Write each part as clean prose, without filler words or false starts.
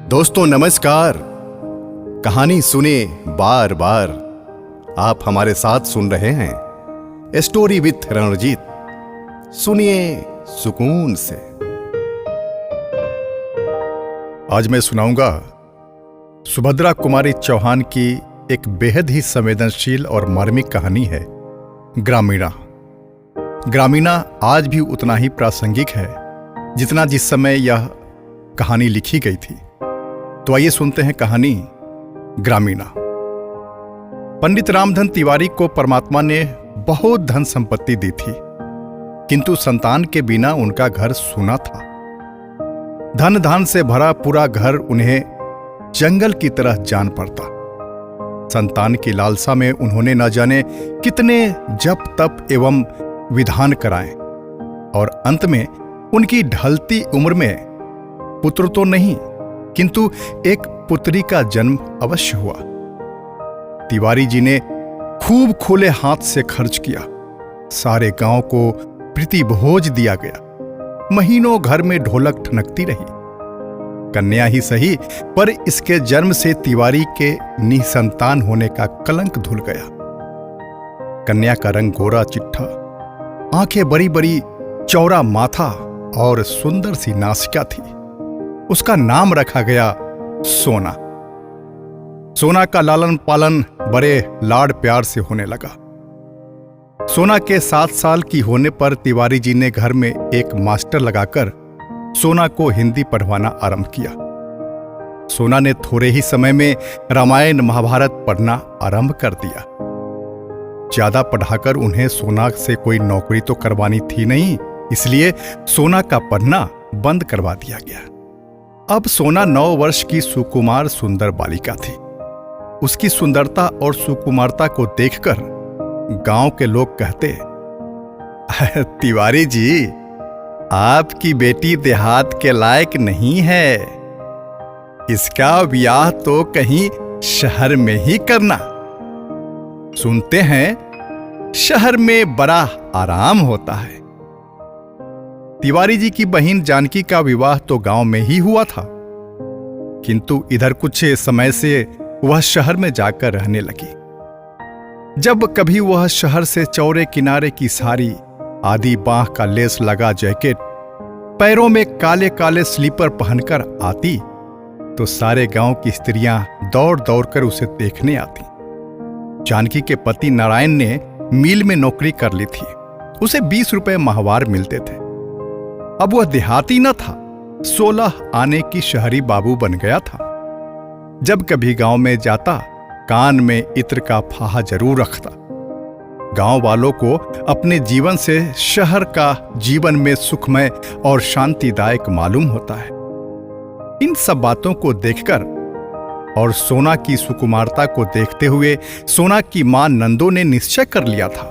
दोस्तों नमस्कार। कहानी सुने बार बार। आप हमारे साथ सुन रहे हैं स्टोरी विथ रणजीत। सुनिए सुकून से। आज मैं सुनाऊंगा सुभद्रा कुमारी चौहान की एक बेहद ही संवेदनशील और मार्मिक कहानी है, ग्रामीणा। ग्रामीणा आज भी उतना ही प्रासंगिक है जितना जिस समय यह कहानी लिखी गई थी। तो आइए सुनते हैं कहानी ग्रामीणा। पंडित रामधन तिवारी को परमात्मा ने बहुत धन संपत्ति दी थी, किंतु संतान के बिना उनका घर सूना था। धन धान से भरा पूरा घर उन्हें जंगल की तरह जान पड़ता। संतान की लालसा में उन्होंने न जाने कितने जप तप एवं विधान कराए और अंत में उनकी ढलती उम्र में पुत्र तो नहीं किंतु एक पुत्री का जन्म अवश्य हुआ। तिवारी जी ने खूब खुले हाथ से खर्च किया। सारे गांव को प्रीति भोज दिया गया। महीनों घर में ढोलक ठनकती रही। कन्या ही सही, पर इसके जन्म से तिवारी के निसंतान होने का कलंक धुल गया। कन्या का रंग गोरा चिट्ठा, आंखें बड़ी बड़ी, चौड़ा माथा और सुंदर सी नासिका थी। उसका नाम रखा गया सोना। सोना का लालन पालन बड़े लाड प्यार से होने लगा। सोना के 7 साल की होने पर तिवारी जी ने घर में एक मास्टर लगाकर सोना को हिंदी पढ़वाना आरंभ किया। सोना ने थोड़े ही समय में रामायण महाभारत पढ़ना आरंभ कर दिया। ज्यादा पढ़ाकर उन्हें सोना से कोई नौकरी तो करवानी थी नहीं, इसलिए सोना का पढ़ना बंद करवा दिया गया। अब सोना 9 वर्ष की सुकुमार सुंदर बालिका थी। उसकी सुंदरता और सुकुमारता को देखकर गांव के लोग कहते, तिवारी जी, आपकी बेटी देहात के लायक नहीं है। इसका ब्याह तो कहीं शहर में ही करना। सुनते हैं शहर में बड़ा आराम होता है। तिवारी जी की बहन जानकी का विवाह तो गांव में ही हुआ था, किंतु इधर कुछ समय से वह शहर में जाकर रहने लगी। जब कभी वह शहर से चौरे किनारे की साड़ी, आधी बांह का लेस लगा जैकेट, पैरों में काले काले स्लीपर पहनकर आती तो सारे गांव की स्त्रियां दौड़ दौड़ कर उसे देखने आती। जानकी के पति नारायण ने मिल में नौकरी कर ली थी। उसे 20 रुपए माहवार मिलते थे। अब वह देहाती न था, 16 आने की शहरी बाबू बन गया था। जब कभी गांव में जाता, कान में इत्र का फाहा जरूर रखता। गांव वालों को अपने जीवन से शहर का जीवन में सुखमय और शांतिदायक मालूम होता है। इन सब बातों को देखकर और सोना की सुकुमारता को देखते हुए सोना की मां नंदो ने निश्चय कर लिया था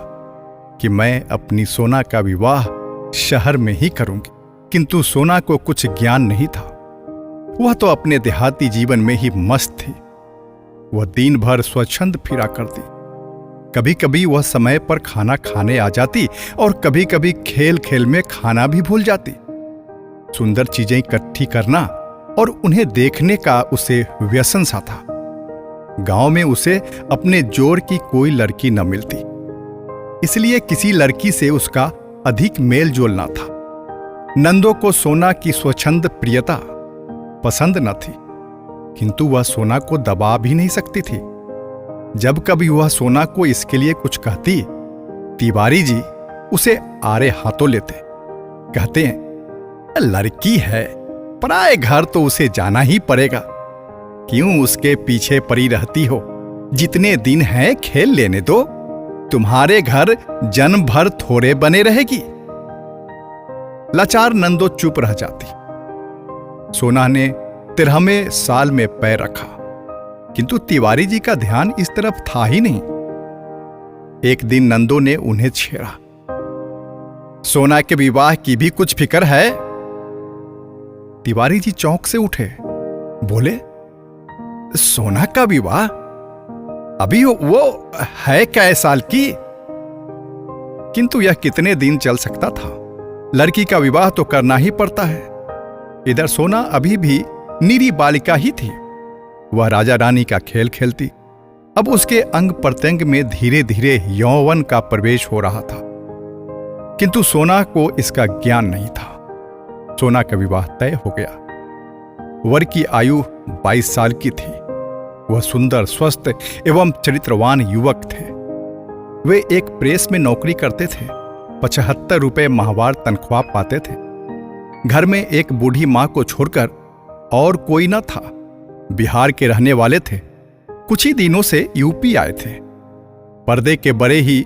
कि मैं अपनी सोना का विवाह शहर में ही करूंगी। किंतु सोना को कुछ ज्ञान नहीं था। वह तो अपने देहाती जीवन में ही मस्त थी। वह दिन भर स्वच्छंद फिरा करती। कभी कभी वह समय पर खाना खाने आ जाती और कभी कभी खेल खेल में खाना भी भूल जाती। सुंदर चीजें इकट्ठी करना और उन्हें देखने का उसे व्यसन सा था। गांव में उसे अपने जोर की कोई लड़की न मिलती, इसलिए किसी लड़की से उसका अधिक मेल जोल न था। नंदो को सोना की स्वच्छंद प्रियता पसंद न थी, किंतु वह सोना को दबा भी नहीं सकती थी। जब कभी वह सोना को इसके लिए कुछ कहती, तिवारी जी उसे आड़े हाथों लेते। कहते हैं, लड़की है, पराए घर तो उसे जाना ही पड़ेगा। क्यों उसके पीछे पड़ी रहती हो? जितने दिन हैं खेल लेने दो। तुम्हारे घर जन्म भर थोड़े बने रहेगी। लाचार नंदो चुप रह जाती। सोना ने 13वें साल में पैर रखा, किंतु तिवारी जी का ध्यान इस तरफ था ही नहीं। एक दिन नंदो ने उन्हें छेड़ा, सोना के विवाह की भी कुछ फिक्र है? तिवारी जी चौंक से उठे, बोले, सोना का विवाह? अभी वो है कै साल की? किंतु यह कितने दिन चल सकता था? लड़की का विवाह तो करना ही पड़ता है। इधर सोना अभी भी निरी बालिका ही थी। वह राजा रानी का खेल खेलती। अब उसके अंग प्रत्यंग में धीरे धीरे यौवन का प्रवेश हो रहा था, किंतु सोना को इसका ज्ञान नहीं था। सोना का विवाह तय हो गया। वर की आयु 22 साल की थी। वह सुंदर, स्वस्थ एवं चरित्रवान युवक थे। वे एक प्रेस में नौकरी करते थे। 75 रुपये माहवार तनख्वाह पाते थे। घर में एक बूढ़ी मां को छोड़कर और कोई न था। बिहार के रहने वाले थे। कुछ ही दिनों से यूपी आए थे। पर्दे के बड़े ही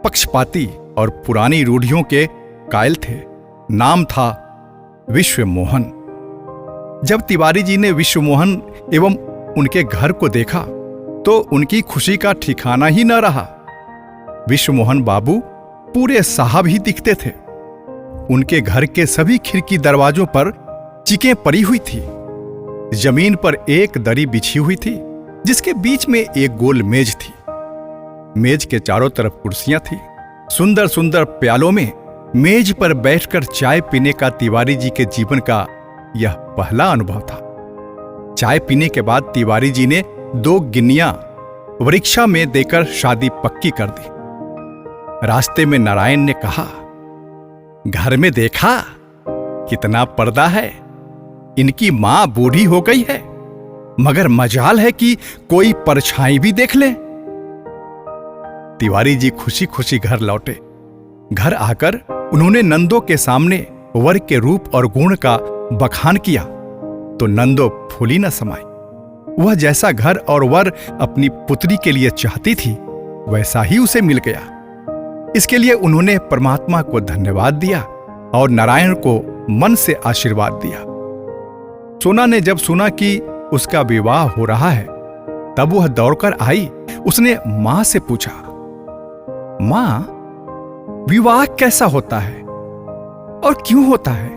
पक्षपाती और पुरानी रूढ़ियों के कायल थे। नाम था विश्वमोहन। जब तिवारी जी ने विश्वमोहन एवं उनके घर को देखा तो उनकी खुशी का ठिकाना ही न रहा। विश्वमोहन बाबू पूरे साहब ही दिखते थे। उनके घर के सभी खिड़की दरवाजों पर चिकें पड़ी हुई थी। जमीन पर एक दरी बिछी हुई थी, जिसके बीच में एक गोल मेज थी। मेज के चारों तरफ कुर्सियां थी। सुंदर सुंदर प्यालों में मेज पर बैठकर चाय पीने का तिवारी जी के जीवन का यह पहला अनुभव था। चाय पीने के बाद तिवारी जी ने 2 गिन्नियां वृक्षा में देकर शादी पक्की कर दी। रास्ते में नारायण ने कहा, घर में देखा कितना पर्दा है। इनकी मां बूढ़ी हो गई है, मगर मजाल है कि कोई परछाई भी देख ले। तिवारी जी खुशी खुशी घर लौटे। घर आकर उन्होंने नंदो के सामने वर के रूप और गुण का बखान किया तो नंदो फूली न समाई। वह जैसा घर और वर अपनी पुत्री के लिए चाहती थी, वैसा ही उसे मिल गया। इसके लिए उन्होंने परमात्मा को धन्यवाद दिया और नारायण को मन से आशीर्वाद दिया। सोना ने जब सुना कि उसका विवाह हो रहा है, तब वह दौड़कर आई। उसने मां से पूछा, मां, विवाह कैसा होता है और क्यों होता है?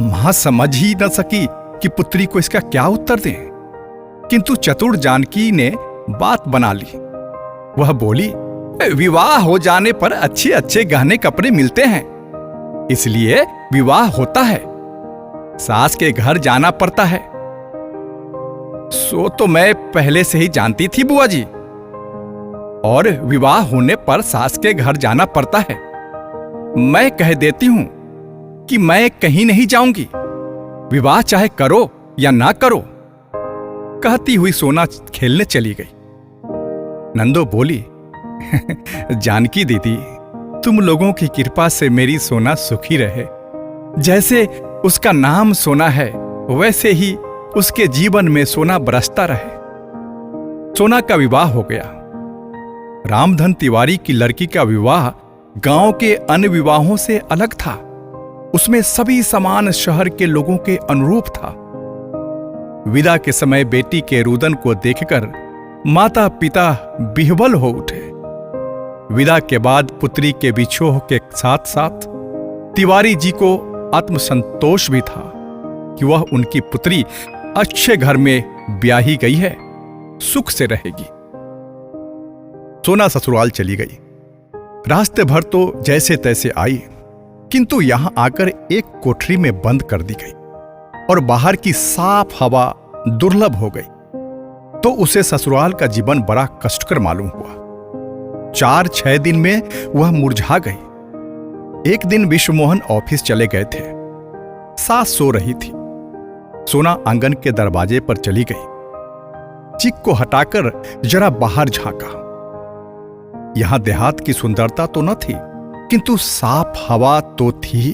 मां समझ ही न सकी कि पुत्री को इसका क्या उत्तर दें, किंतु चतुर जानकी ने बात बना ली। वह बोली, विवाह हो जाने पर अच्छे अच्छे गहने कपड़े मिलते हैं, इसलिए विवाह होता है। सास के घर जाना पड़ता है। सो तो मैं पहले से ही जानती थी बुआ जी, और विवाह होने पर सास के घर जाना पड़ता है। मैं कह देती हूं कि मैं कहीं नहीं जाऊंगी, विवाह चाहे करो या ना करो। कहती हुई सोना खेलने चली गई। नंदो बोली, जानकी दीदी, तुम लोगों की कृपा से मेरी सोना सुखी रहे। जैसे उसका नाम सोना है, वैसे ही उसके जीवन में सोना बरसता रहे। सोना का विवाह हो गया। रामधन तिवारी की लड़की का विवाह गांव के अन्य विवाहों से अलग था। उसमें सभी सामान शहर के लोगों के अनुरूप था। विदा के समय बेटी के रुदन को देखकर माता पिता विह्वल हो उठे। विदा के बाद पुत्री के विछोह के साथ साथ तिवारी जी को आत्मसंतोष भी था कि वह उनकी पुत्री अच्छे घर में ब्याही गई है, सुख से रहेगी। सोना ससुराल चली गई। रास्ते भर तो जैसे तैसे आई, किंतु यहां आकर एक कोठरी में बंद कर दी गई और बाहर की साफ हवा दुर्लभ हो गई तो उसे ससुराल का जीवन बड़ा कष्टकर मालूम हुआ। 4-6 दिन में वह मुरझा गई। एक दिन विश्वमोहन ऑफिस चले गए थे। सास सो रही थी। सोना आंगन के दरवाजे पर चली गई। चिक को हटाकर जरा बाहर झांका। यहां देहात की सुंदरता तो न थी, किंतु साफ हवा तो थी।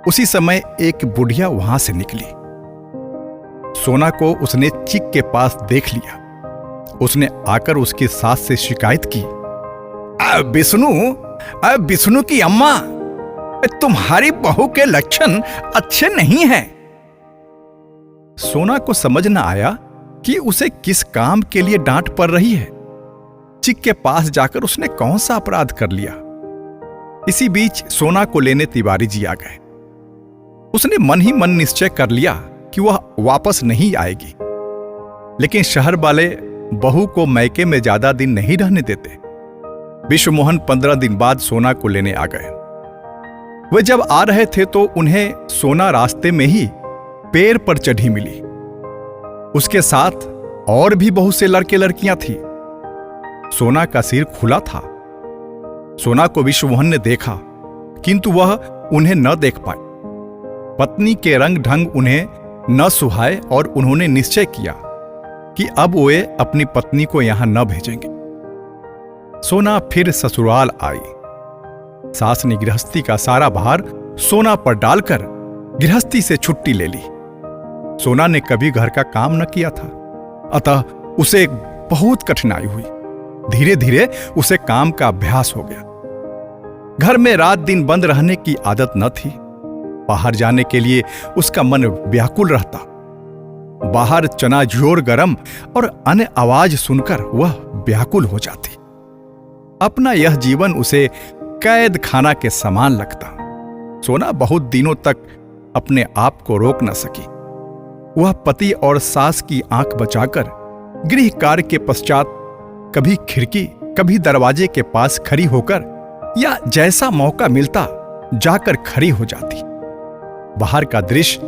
उसी समय एक बुढ़िया वहां से निकली। सोना को उसने चिक के पास देख लिया। उसने आकर उसकी सास से शिकायत की, विष्णु की अम्मा, तुम्हारी बहू के लक्षण अच्छे नहीं हैं। सोना को समझ न आया कि उसे किस काम के लिए डांट पड़ रही है। चिक के पास जाकर उसने कौन सा अपराध कर लिया। इसी बीच सोना को लेने तिवारी जी आ गए। उसने मन ही मन निश्चय कर लिया कि वह वापस नहीं आएगी, लेकिन शहर वाले बहू को मैके में ज्यादा दिन नहीं रहने देते। विश्वमोहन 15 दिन बाद सोना को लेने आ गए। वे जब आ रहे थे तो उन्हें सोना रास्ते में ही पैर पर चढ़ी मिली। उसके साथ और भी बहुत से लड़के लड़कियां थी। सोना का सिर खुला था। सोना को विश्वमोहन ने देखा, किंतु वह उन्हें न देख पाए। पत्नी के रंग ढंग उन्हें न सुहाए और उन्होंने निश्चय किया कि अब वे अपनी पत्नी को यहां न भेजेंगे। सोना फिर ससुराल आई। सास ने गृहस्थी का सारा भार सोना पर डालकर गृहस्थी से छुट्टी ले ली। सोना ने कभी घर का काम न किया था, अतः उसे बहुत कठिनाई हुई। धीरे धीरे उसे काम का अभ्यास हो गया। घर में रात दिन बंद रहने की आदत न थी। बाहर जाने के लिए उसका मन व्याकुल रहता। बाहर चना जोर गरम और अन्य आवाज सुनकर वह व्याकुल हो जाती। अपना यह जीवन उसे कैद खाना के समान लगता। सोना बहुत दिनों तक अपने आप को रोक न सकी। वह पति और सास की आंख बचाकर गृह कार्य के पश्चात कभी खिड़की कभी दरवाजे के पास खड़ी होकर या जैसा मौका मिलता जाकर खड़ी हो जाती। बाहर का दृश्य,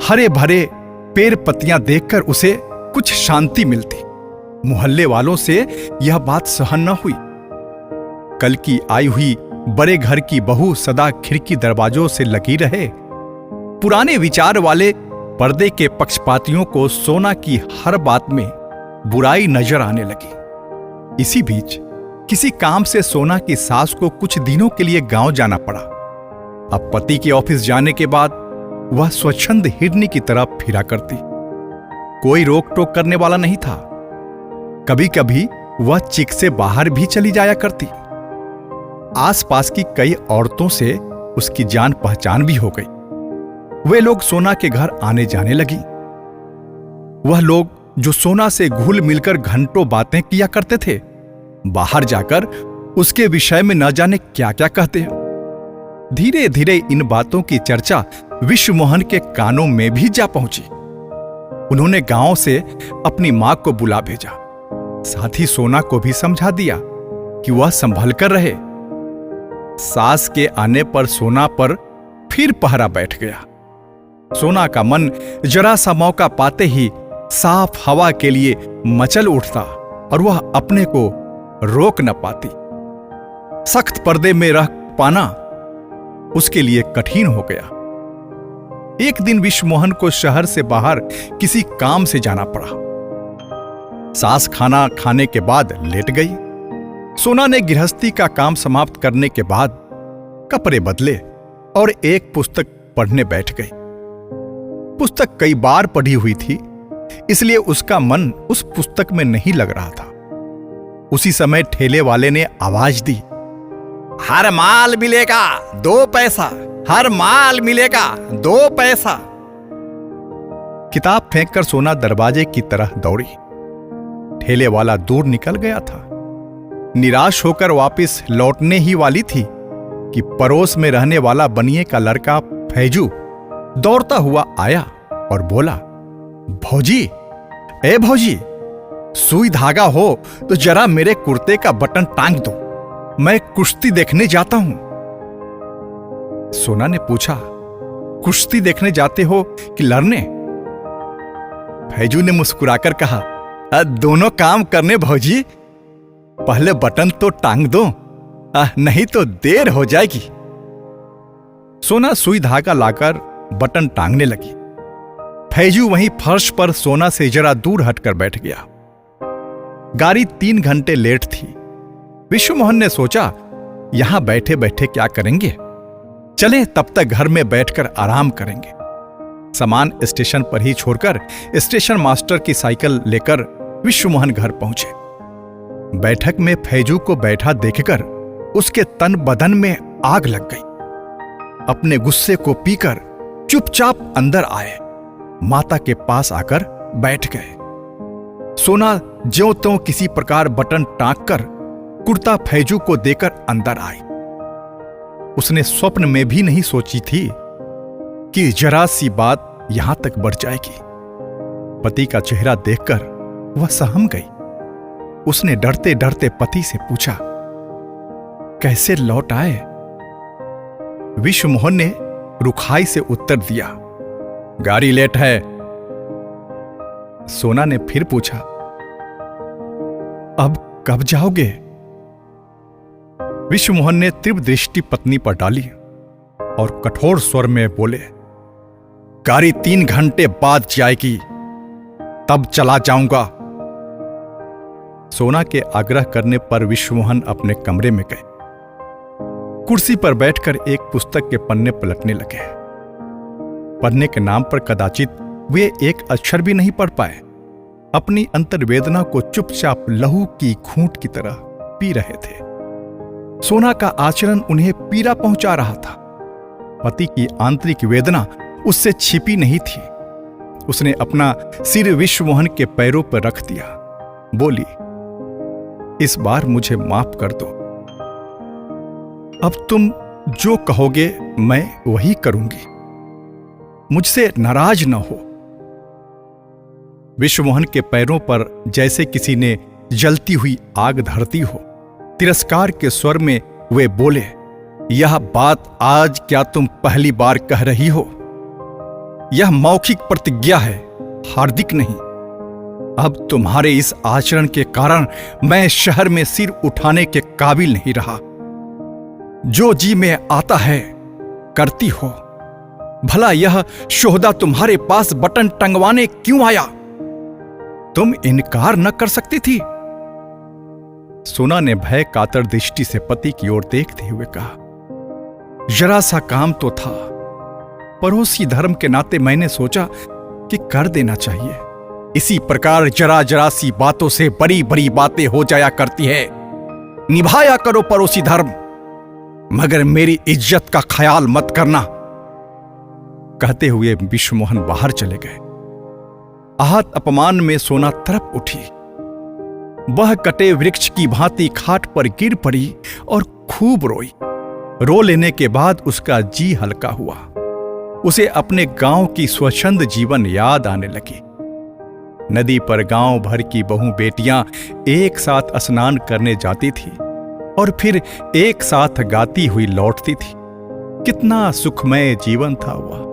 हरे भरे पेड़ पत्तियां देखकर उसे कुछ शांति मिलती। मोहल्ले वालों से यह बात सहन न हुई। कल की आई हुई बड़े घर की बहू सदा खिड़की दरवाजों से लगी रहे। पुराने विचार वाले पर्दे के पक्षपातियों को सोना की हर बात में बुराई नजर आने लगी। इसी बीच किसी काम से सोना की सास को कुछ दिनों के लिए गांव जाना पड़ा। अब पति के ऑफिस जाने के बाद वह स्वच्छंद हिरनी की तरह फिरा करती। कोई रोक टोक करने वाला नहीं था। कभी कभी वह चिक से बाहर भी चली जाया करती। आसपास की कई औरतों से उसकी जान पहचान भी हो गई। वे लोग सोना के घर आने जाने लगी। वह लोग जो सोना से घुल मिलकर घंटों बातें किया करते थे, बाहर जाकर उसके विषय में न जाने क्या क्या कहते। धीरे धीरे इन बातों की चर्चा विश्वमोहन के कानों में भी जा पहुंची। उन्होंने गांव से अपनी मां को बुला भेजा। साथ ही सोना को भी समझा दिया कि वह संभल कर रहे। सास के आने पर सोना पर फिर पहरा बैठ गया। सोना का मन जरा सा मौका पाते ही साफ हवा के लिए मचल उठता और वह अपने को रोक न पाती। सख्त पर्दे में रह पाना उसके लिए कठिन हो गया। एक दिन विश्वमोहन को शहर से बाहर किसी काम से जाना पड़ा। सास खाना खाने के बाद लेट गई। सोना ने गृहस्थी का काम समाप्त करने के बाद कपड़े बदले और एक पुस्तक पढ़ने बैठ गई। पुस्तक कई बार पढ़ी हुई थी, इसलिए उसका मन उस पुस्तक में नहीं लग रहा था। उसी समय ठेले वाले ने आवाज दी, हर माल मिलेगा 2 पैसा, हर माल मिलेगा 2 पैसा। किताब फेंककर सोना दरवाजे की तरह दौड़ी। ठेले वाला दूर निकल गया था। निराश होकर वापस लौटने ही वाली थी कि पड़ोस में रहने वाला बनिए का लड़का फैजू दौड़ता हुआ आया और बोला, भौजी, ए भौजी, सुई धागा हो तो जरा मेरे कुर्ते का बटन टांग दो, मैं कुश्ती देखने जाता हूं। सोना ने पूछा, कुश्ती देखने जाते हो कि लड़ने? फैजू ने मुस्कुराकर कहा, दोनों काम करने भौजी, पहले बटन तो टांग दो, नहीं तो देर हो जाएगी। सोना सुई धागा लाकर बटन टांगने लगी। फैजू वहीं फर्श पर सोना से जरा दूर हटकर बैठ गया। गाड़ी 3 घंटे लेट थी। विश्वमोहन ने सोचा, यहां बैठे बैठे क्या करेंगे, चलें तब तक घर में बैठकर आराम करेंगे। सामान स्टेशन पर ही छोड़कर स्टेशन मास्टर की साइकिल लेकर विश्वमोहन घर पहुंचे। बैठक में फैजू को बैठा देखकर उसके तन बदन में आग लग गई। अपने गुस्से को पीकर चुपचाप अंदर आए, माता के पास आकर बैठ गए। सोना ज्यों त्यों किसी प्रकार बटन टांग कर कुर्ता फैजू को देकर अंदर आई। उसने स्वप्न में भी नहीं सोची थी कि जरा सी बात यहां तक बढ़ जाएगी। पति का चेहरा देखकर वह सहम गई। उसने डरते डरते पति से पूछा, कैसे लौट आए? विश्वमोहन ने रुखाई से उत्तर दिया, गाड़ी लेट है। सोना ने फिर पूछा, अब कब जाओगे? विश्वमोहन ने तीव्र दृष्टि पत्नी पर डाली और कठोर स्वर में बोले, गाड़ी 3 घंटे बाद जाएगी, तब चला जाऊंगा। सोना के आग्रह करने पर विश्वमोहन अपने कमरे में गए। कुर्सी पर बैठकर एक पुस्तक के पन्ने पलटने लगे। पढ़ने के नाम पर कदाचित वे एक अक्षर भी नहीं पढ़ पाए। अपनी अंतर्वेदना को चुपचाप लहू की घूंट की तरह पी रहे थे। सोना का आचरण उन्हें पीड़ा पहुंचा रहा था। पति की आंतरिक वेदना उससे छिपी नहीं थी। उसने अपना सिर विश्वमोहन के पैरों पर रख दिया। बोली, इस बार मुझे माफ कर दो। अब तुम जो कहोगे मैं वही करूंगी। मुझसे नाराज न हो। विश्वमोहन के पैरों पर जैसे किसी ने जलती हुई आग धरती हो। तिरस्कार के स्वर में वे बोले, यह बात आज क्या तुम पहली बार कह रही हो? यह मौखिक प्रतिज्ञा है, हार्दिक नहीं। अब तुम्हारे इस आचरण के कारण मैं शहर में सिर उठाने के काबिल नहीं रहा। जो जी में आता है करती हो। भला यह शोहदा तुम्हारे पास बटन टंगवाने क्यों आया? तुम इनकार न कर सकती थी। सोना ने भय कातर दृष्टि से पति की ओर देखते हुए कहा, जरा सा काम तो था। पड़ोसी धर्म के नाते मैंने सोचा कि कर देना चाहिए। इसी प्रकार जरा जरा सी बातों से बड़ी बड़ी बातें हो जाया करती है। निभाया करो पड़ोसी धर्म, मगर मेरी इज्जत का ख्याल मत करना। कहते हुए विश्वमोहन बाहर चले गए। आहत अपमान में सोना तड़प उठी। वह कटे वृक्ष की भांति खाट पर गिर पड़ी और खूब रोई। रो लेने के बाद उसका जी हल्का हुआ। उसे अपने गांव की स्वच्छंद जीवन याद आने लगी। नदी पर गांव भर की बहू बेटियां एक साथ स्नान करने जाती थी और फिर एक साथ गाती हुई लौटती थी। कितना सुखमय जीवन था वह।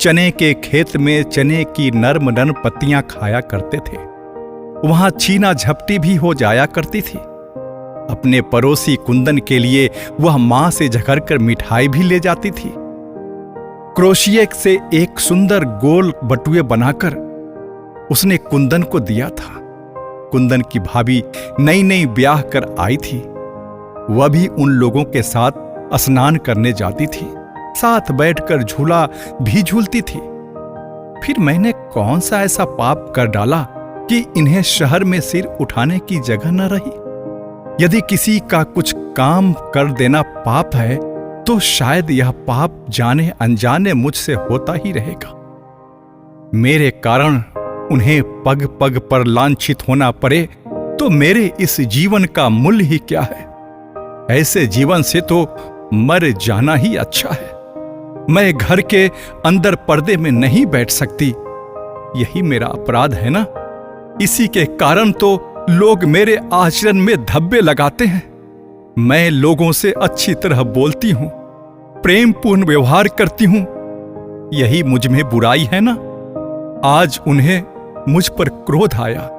चने के खेत में चने की नर्म नर्म पत्तियां खाया करते थे। वहां छीना झपटी भी हो जाया करती थी। अपने पड़ोसी कुंदन के लिए वह मां से झगड़ कर मिठाई भी ले जाती थी। क्रोशिये से एक सुंदर गोल बटुए बनाकर उसने कुंदन को दिया था। कुंदन की भाभी नई नई ब्याह कर आई थी। वह भी उन लोगों के साथ स्नान करने जाती थी। साथ बैठकर झूला भी झूलती थी। फिर मैंने कौन सा ऐसा पाप कर डाला कि इन्हें शहर में सिर उठाने की जगह न रही? यदि किसी का कुछ काम कर देना पाप है तो शायद यह पाप जाने अनजाने मुझसे होता ही रहेगा। मेरे कारण उन्हें पग पग पर लांछित होना पड़े तो मेरे इस जीवन का मूल्य ही क्या है? ऐसे जीवन से तो मर जाना ही अच्छा है। मैं घर के अंदर पर्दे में नहीं बैठ सकती। यही मेरा अपराध है ना? इसी के कारण तो लोग मेरे आचरण में धब्बे लगाते हैं। मैं लोगों से अच्छी तरह बोलती हूं, प्रेमपूर्ण व्यवहार करती हूं। यही मुझ में बुराई है ना? आज उन्हें मुझ पर क्रोध आया।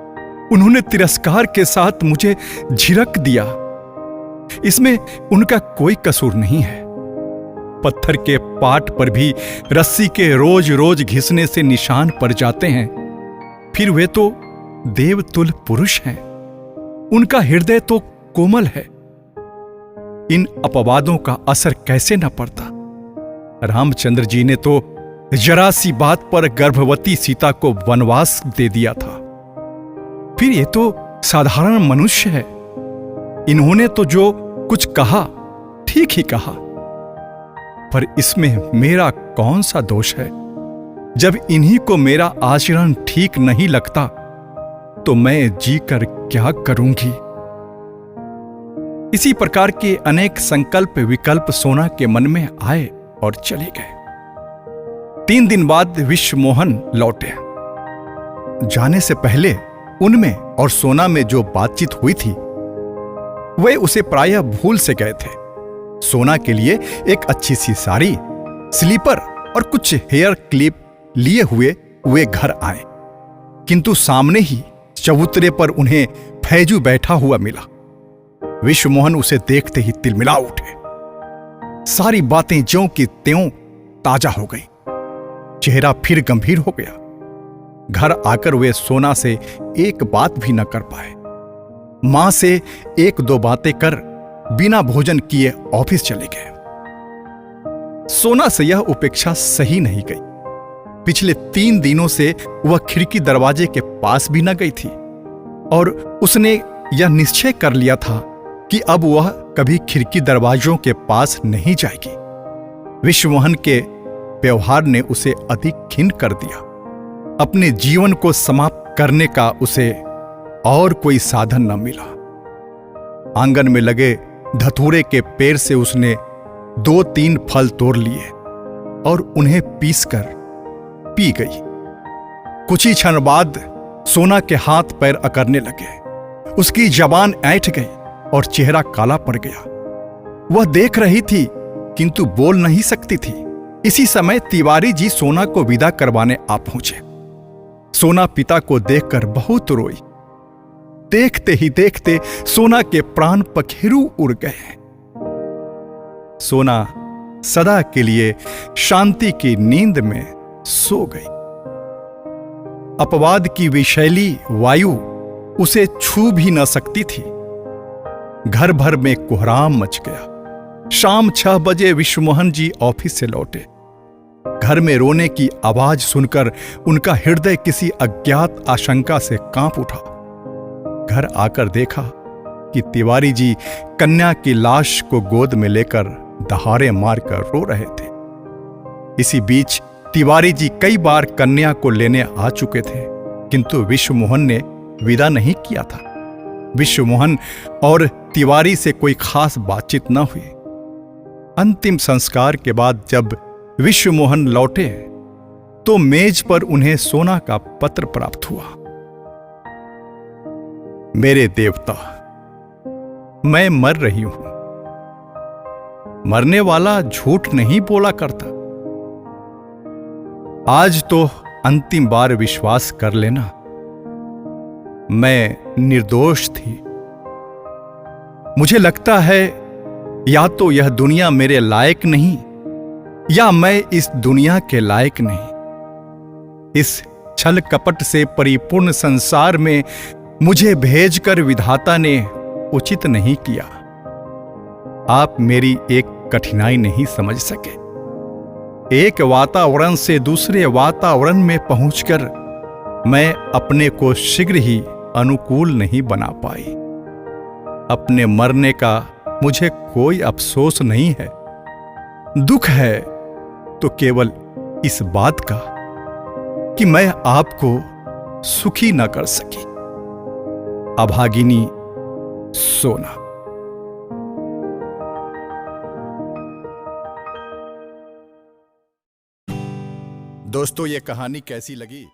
उन्होंने तिरस्कार के साथ मुझे झिड़क दिया। इसमें उनका कोई कसूर नहीं है। पत्थर के पाट पर भी रस्सी के रोज रोज घिसने से निशान पड़ जाते हैं। फिर वे तो देवतुल्य पुरुष हैं। उनका हृदय तो कोमल है। इन अपवादों का असर कैसे न पड़ता? रामचंद्र जी ने तो जरा सी बात पर गर्भवती सीता को वनवास दे दिया था। फिर ये तो साधारण मनुष्य है। इन्होंने तो जो कुछ कहा ठीक ही कहा। पर इसमें मेरा कौन सा दोष है? जब इन्हीं को मेरा आचरण ठीक नहीं लगता तो मैं जीकर क्या करूंगी? इसी प्रकार के अनेक संकल्प विकल्प सोना के मन में आए और चले गए। 3 दिन बाद विश्वमोहन लौटे। जाने से पहले उनमें और सोना में जो बातचीत हुई थी वे उसे प्रायः भूल से गए थे। सोना के लिए एक अच्छी सी साड़ी, स्लीपर और कुछ हेयर क्लिप लिए हुए वे घर आए, किंतु सामने ही चबूतरे पर उन्हें फैजू बैठा हुआ मिला। विश्वमोहन उसे देखते ही तिलमिला उठे। सारी बातें ज्यों की त्यों ताजा हो गई। चेहरा फिर गंभीर हो गया। घर आकर वे सोना से एक बात भी न कर पाए। मां से एक दो बातें कर बिना भोजन किए ऑफिस चले गए। सोना से यह उपेक्षा सही नहीं गई। पिछले 3 दिनों से वह खिड़की दरवाजे के पास भी न गई थी और उसने यह निश्चय कर लिया था कि अब वह कभी खिड़की दरवाजों के पास नहीं जाएगी। विश्वमोहन के व्यवहार ने उसे अधिक खिन्न कर दिया। अपने जीवन को समाप्त करने का उसे और कोई साधन न मिला। आंगन में लगे धतूरे के पेड़ से उसने 2-3 फल तोड़ लिए और उन्हें पीसकर पी गई। कुछ ही क्षण बाद सोना के हाथ पैर अकड़ने लगे। उसकी जबान ऐंठ गई और चेहरा काला पड़ गया। वह देख रही थी किंतु बोल नहीं सकती थी। इसी समय तिवारी जी सोना को विदा करवाने आ पहुंचे। सोना पिता को देखकर बहुत रोई। देखते ही देखते सोना के प्राण पखेरु उड़ गए। सोना सदा के लिए शांति की नींद में सो गई। अपवाद की विषैली वायु उसे छू भी न सकती थी। घर भर में कोहराम मच गया। शाम 6 बजे विश्वमोहन जी ऑफिस से लौटे। घर में रोने की आवाज सुनकर उनका हृदय किसी अज्ञात आशंका से कांप उठा। घर आकर देखा कि तिवारी जी कन्या की लाश को गोद में लेकर दहाड़े मारकर रो रहे थे। इसी बीच तिवारी जी कई बार कन्या को लेने आ चुके थे, किंतु विश्वमोहन ने विदा नहीं किया था। विश्वमोहन और तिवारी से कोई खास बातचीत न हुई। अंतिम संस्कार के बाद जब विश्वमोहन लौटे तो मेज पर उन्हें सोना का पत्र प्राप्त हुआ। मेरे देवता, मैं मर रही हूं। मरने वाला झूठ नहीं बोला करता। आज तो अंतिम बार विश्वास कर लेना, मैं निर्दोष थी। मुझे लगता है या तो यह दुनिया मेरे लायक नहीं या मैं इस दुनिया के लायक नहीं। इस छल कपट से परिपूर्ण संसार में मुझे भेजकर विधाता ने उचित नहीं किया। आप मेरी एक कठिनाई नहीं समझ सके। एक वातावरण से दूसरे वातावरण में पहुंचकर मैं अपने को शीघ्र ही अनुकूल नहीं बना पाई। अपने मरने का मुझे कोई अफसोस नहीं है। दुख है तो केवल इस बात का कि मैं आपको सुखी न कर सकी। अभागिनी सोना। दोस्तों, ये कहानी कैसी लगी